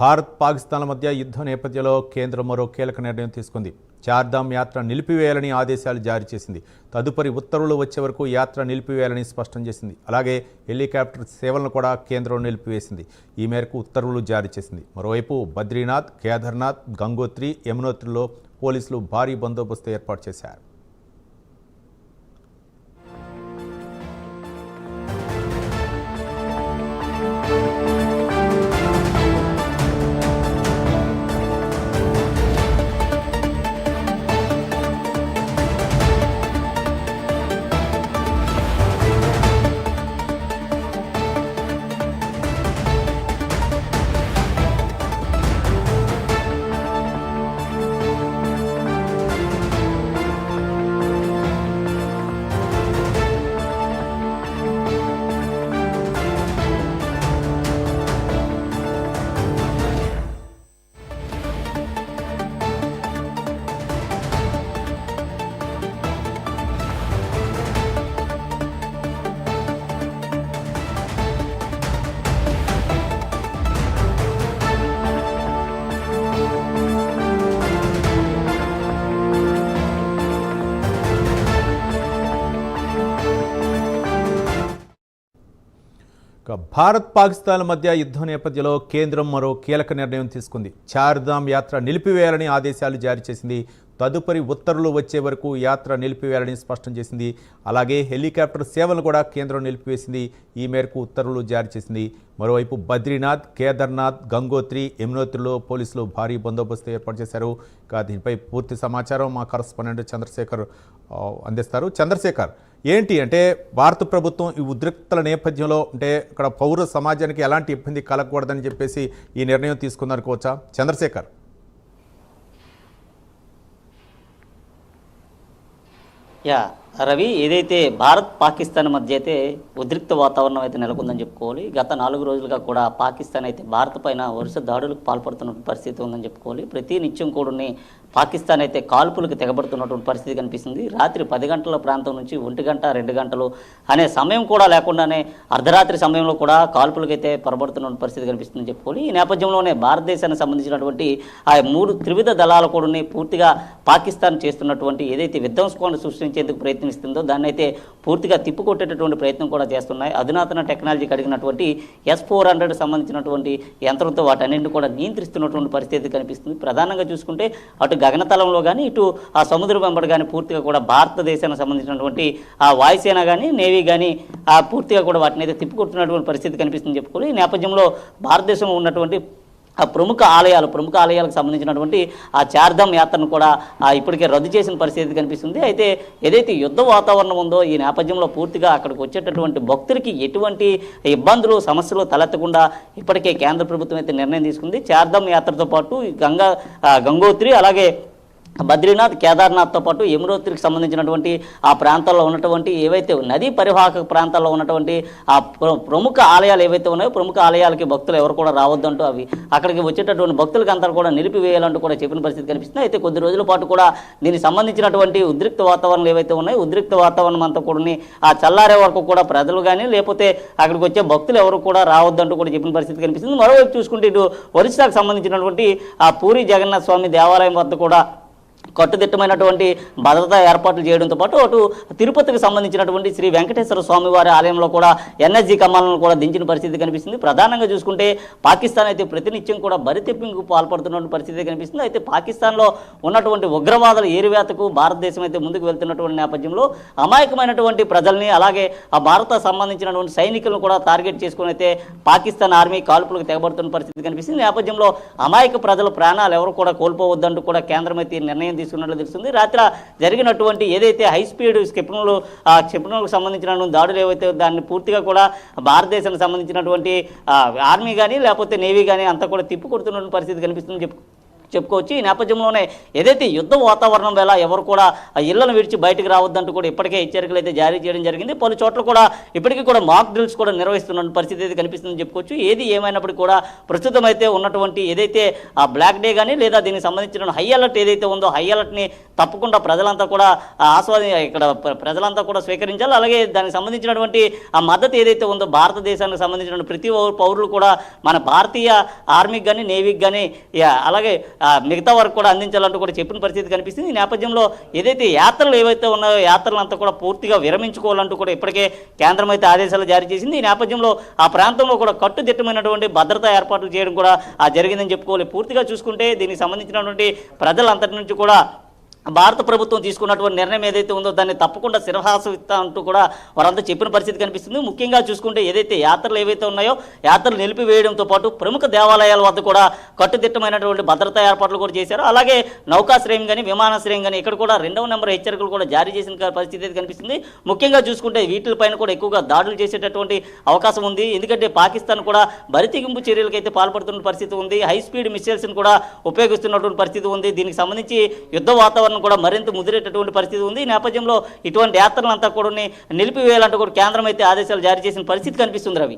భారత్ పాకిస్తాన్ల మధ్య యుద్ధ నేపథ్యంలో కేంద్రం మరో కీలక నిర్ణయం తీసుకుంది. చార్ధామ్ యాత్ర నిలిపివేయాలని ఆదేశాలు జారీ చేసింది. తదుపరి ఉత్తర్వులు వచ్చే వరకు యాత్ర నిలిపివేయాలని స్పష్టం చేసింది. అలాగే హెలికాప్టర్ సేవలను కూడా కేంద్రం నిలిపివేసింది. ఈ మేరకు ఉత్తర్వులు జారీ చేసింది. మరోవైపు బద్రీనాథ్, కేదార్నాథ్, గంగోత్రి, యమునోత్రిలో పోలీసులు భారీ బందోబస్తు ఏర్పాటు చేశారు. భారత్ పాకిస్తాన్ల మధ్య యుద్ధ నేపథ్యంలో కేంద్రం మరో కీలక నిర్ణయం తీసుకుంది. చార్ధామ్ యాత్ర నిలిపివేయాలని ఆదేశాలు జారీ చేసింది. తదుపరి ఉత్తర్వులు వచ్చే వరకు యాత్ర నిలిపివేయాలని స్పష్టం చేసింది. అలాగే హెలికాప్టర్ సేవలను కూడా కేంద్రం నిలిపివేసింది. ఈ మేరకు ఉత్తర్వులు జారీ చేసింది. మరోవైపు బద్రీనాథ్, కేదార్నాథ్, గంగోత్రి, యమునోత్రిలో పోలీసులు భారీ బందోబస్తు ఏర్పాటు చేశారు. దీనిపై పూర్తి సమాచారం మా కరస్పాండెంట్ చంద్రశేఖర్ అందిస్తారు. చంద్రశేఖర్, ఏంటి అంటే భారత ప్రభుత్వం ఈ ఉద్రిక్తల నేపథ్యంలో అంటే ఇక్కడ పౌర సమాజానికి ఎలాంటి ఇబ్బంది కలగకూడదని చెప్పేసి ఈ నిర్ణయం తీసుకుందనుకోవచ్చా? చంద్రశేఖర్. రవి, ఏదైతే భారత్ పాకిస్తాన్ మధ్య అయితే ఉద్రిక్త వాతావరణం అయితే నెలకొందని చెప్పుకోవాలి. గత 4 రోజులుగా కూడా పాకిస్తాన్ అయితే భారత్ పైన వరుస దాడులకు పాల్పడుతున్న పరిస్థితి ఉందని చెప్పుకోవాలి. ప్రతి నిత్యం కూడా పాకిస్తాన్ అయితే కాల్పులకు తెగబడుతున్నటువంటి పరిస్థితి కనిపిస్తుంది. రాత్రి 10 గంటల ప్రాంతం నుంచి 1 గంట 2 గంటలు అనే సమయం కూడా లేకుండానే అర్ధరాత్రి సమయంలో కూడా కాల్పులకైతే పరబడుతున్న పరిస్థితి కనిపిస్తుందని చెప్పుకోవాలి. ఈ నేపథ్యంలోనే భారతదేశానికి సంబంధించినటువంటి ఆ 3 త్రివిధ దళాల కూడా పూర్తిగా పాకిస్తాన్ చేస్తున్నటువంటి ఏదైతే విధ్వంసాన్ని సృష్టించేందుకు ప్రయత్నిస్తుందో దాన్ని అయితే పూర్తిగా తిప్పుకొట్టేటటువంటి ప్రయత్నం కూడా చేస్తున్నాయి. అధునాతన టెక్నాలజీ కలిగినటువంటి S-400 సంబంధించినటువంటి యంత్రంతో వాటన్నింటిని కూడా నియంత్రిస్తున్నటువంటి పరిస్థితి కనిపిస్తుంది. ప్రధానంగా చూసుకుంటే అటు గగనతలంలో కానీ ఇటు ఆ సముద్ర వెంబడి కానీ పూర్తిగా కూడా భారతదేశానికి సంబంధించినటువంటి ఆ వాయుసేన కానీ నేవీ కానీ ఆ పూర్తిగా కూడా వాటిని అయితే తిప్పుకొట్టున్నటువంటి పరిస్థితి కనిపిస్తుందని చెప్పుకోవాలి. ఈ నేపథ్యంలో భారతదేశంలో ఉన్నటువంటి ఆ ప్రముఖ ఆలయాలకు సంబంధించినటువంటి ఆ చార్ధామ్ యాత్రను కూడా ఇప్పటికే రద్దు చేసిన పరిస్థితి కనిపిస్తుంది. అయితే ఏదైతే యుద్ధ వాతావరణం ఉందో ఈ నేపథ్యంలో పూర్తిగా అక్కడికి వచ్చేటటువంటి భక్తులకి ఎటువంటి ఇబ్బందులు సమస్యలు తలెత్తకుండా ఇప్పటికే కేంద్ర ప్రభుత్వం అయితే నిర్ణయం తీసుకుంది. చార్ధామ్ యాత్రతో పాటు గంగోత్రి అలాగే బద్రీనాథ్, కేదార్నాథ్తో పాటు యమునోత్రికి సంబంధించినటువంటి ఆ ప్రాంతాల్లో ఉన్నటువంటి ఏవైతే నదీ పరివాహక ప్రాంతాల్లో ఉన్నటువంటి ఆ ప్రముఖ ఆలయాలు ఏవైతే ఉన్నాయో ప్రముఖ ఆలయాలకి భక్తులు ఎవరు కూడా రావద్దంటూ అవి అక్కడికి వచ్చేటటువంటి భక్తులకి అంతా కూడా నిలిపివేయాలంటూ కూడా చెప్పిన పరిస్థితి కనిపిస్తుంది. అయితే కొద్ది రోజుల పాటు కూడా దీనికి సంబంధించినటువంటి ఉద్రిక్త వాతావరణం ఏవైతే ఉన్నాయో ఉద్రిక్త వాతావరణం అంతా కూడా ఆ చల్లారే వరకు కూడా ప్రజలు కానీ లేకపోతే అక్కడికి వచ్చే భక్తులు ఎవరు కూడా రావద్దంటూ కూడా చెప్పిన పరిస్థితి కనిపిస్తుంది. మరోవైపు చూసుకుంటే ఇటు ఒరిస్సాకు సంబంధించినటువంటి ఆ పూరి జగన్నాథ స్వామి దేవాలయం వద్ద కూడా కట్టుదిట్టమైనటువంటి భద్రతా ఏర్పాట్లు చేయడంతో పాటు అటు తిరుపతికి సంబంధించినటువంటి శ్రీ వెంకటేశ్వర స్వామి వారి ఆలయంలో కూడా ఎన్ఎస్జీ కమాలను కూడా దించిన పరిస్థితి కనిపిస్తుంది. ప్రధానంగా చూసుకుంటే పాకిస్తాన్ అయితే ప్రతినిత్యం కూడా బరితెప్పింకు పాల్పడుతున్న పరిస్థితి కనిపిస్తుంది. అయితే పాకిస్తాన్లో ఉన్నటువంటి ఉగ్రవాదుల ఏరివేతకు భారతదేశం అయితే ముందుకు వెళ్తున్నటువంటి నేపథ్యంలో అమాయకమైనటువంటి ప్రజల్ని అలాగే ఆ భారత సంబంధించినటువంటి సైనికులను కూడా టార్గెట్ చేసుకుని అయితే పాకిస్తాన్ ఆర్మీ కాల్పులకు తెగబడుతున్న పరిస్థితి కనిపిస్తుంది. నేపథ్యంలో అమాయక ప్రజల ప్రాణాలు ఎవరు కూడా కోల్పోవద్దంటూ కూడా కేంద్రం అయితే నిర్ణయం తీసుకున్నట్లు తెలుస్తుంది. రాత్రి జరిగినటువంటి ఏదైతే హై స్పీడ్ క్షిపణులకు సంబంధించిన దాడులు ఏవైతే దాన్ని పూర్తిగా కూడా భారతదేశానికి సంబంధించినటువంటి ఆర్మీ కానీ లేకపోతే నేవీ కానీ అంతా కూడా తిప్పు కొడుతున్న పరిస్థితి కనిపిస్తుందని చెప్పుకోవచ్చు. ఈ నేపథ్యంలోనే ఏదైతే యుద్ధ వాతావరణం వేళ ఎవరు కూడా ఆ ఇళ్లను విడిచి బయటకు రావద్దంటూ కూడా ఇప్పటికే హెచ్చరికలు అయితే జారీ చేయడం జరిగింది. పలు చోట్ల కూడా ఇప్పటికీ కూడా మాక్ డ్రిల్స్ కూడా నిర్వహిస్తున్న పరిస్థితి అయితే కనిపిస్తుందని చెప్పుకోవచ్చు. ఏది ఏమైనప్పటికీ కూడా ప్రస్తుతం అయితే ఉన్నటువంటి ఏదైతే ఆ బ్లాక్ డే కానీ లేదా దీనికి సంబంధించిన హై అలర్ట్ ఏదైతే ఉందో హై అలర్ట్ని తప్పకుండా ప్రజలంతా కూడా ఇక్కడ ప్రజలంతా కూడా స్వీకరించాలి. అలాగే దానికి సంబంధించినటువంటి ఆ మద్దతు ఏదైతే ఉందో భారతదేశానికి సంబంధించిన ప్రతి పౌరులు కూడా మన భారతీయ ఆర్మీకి కానీ నేవీకి కానీ అలాగే మిగతా వరకు కూడా అందించాలంటూ కూడా చెప్పిన పరిస్థితి కనిపిస్తుంది. ఈ నేపథ్యంలో ఏదైతే యాత్రలు ఏవైతే ఉన్నాయో యాత్రలంతా కూడా పూర్తిగా విరమించుకోవాలంటూ కూడా ఇప్పటికే కేంద్రం అయితే ఆదేశాలు జారీ చేసింది. ఈ నేపథ్యంలో ఆ ప్రాంతంలో కూడా కట్టుదిట్టమైనటువంటి భద్రతా ఏర్పాట్లు చేయడం కూడా జరిగిందని చెప్పుకోవాలి. పూర్తిగా చూసుకుంటే దీనికి సంబంధించినటువంటి ప్రజలంతటి నుంచి కూడా భారత ప్రభుత్వం తీసుకున్నటువంటి నిర్ణయం ఏదైతే ఉందో దాన్ని తప్పకుండా శిరహాసవిస్తా అంటూ కూడా వారంతా చెప్పిన పరిస్థితి కనిపిస్తుంది. ముఖ్యంగా చూసుకుంటే ఏదైతే యాత్రలు ఏవైతే ఉన్నాయో యాత్రలు నిలిపివేయడంతో పాటు ప్రముఖ దేవాలయాల వద్ద కూడా కట్టుదిట్టమైనటువంటి భద్రతా ఏర్పాట్లు కూడా చేశారు. అలాగే నౌకాశ్రయం కానీ విమానాశ్రయం కానీ ఇక్కడ కూడా 2వ నెంబర్ హెచ్చరికలు కూడా జారీ చేసిన పరిస్థితి అయితే కనిపిస్తుంది. ముఖ్యంగా చూసుకుంటే వీటిపైన కూడా ఎక్కువగా దాడులు చేసేటటువంటి అవకాశం ఉంది. ఎందుకంటే పాకిస్తాన్ కూడా బరితెగింపు చర్యలకు అయితే పాల్పడుతున్న పరిస్థితి ఉంది. హై స్పీడ్ మిసైల్స్ని కూడా ఉపయోగిస్తున్నటువంటి పరిస్థితి ఉంది. దీనికి సంబంధించి యుద్ధ వాతావరణం కూడా మరింత ముదిరేటటువంటి పరిస్థితి ఉంది. ఈ నేపథ్యంలో ఇటువంటి యాత్రలంతా కూడా నిలిపివేయాలంటూ కూడా కేంద్రం అయితే ఆదేశాలు జారీ చేసిన పరిస్థితి కనిపిస్తుంది రవి.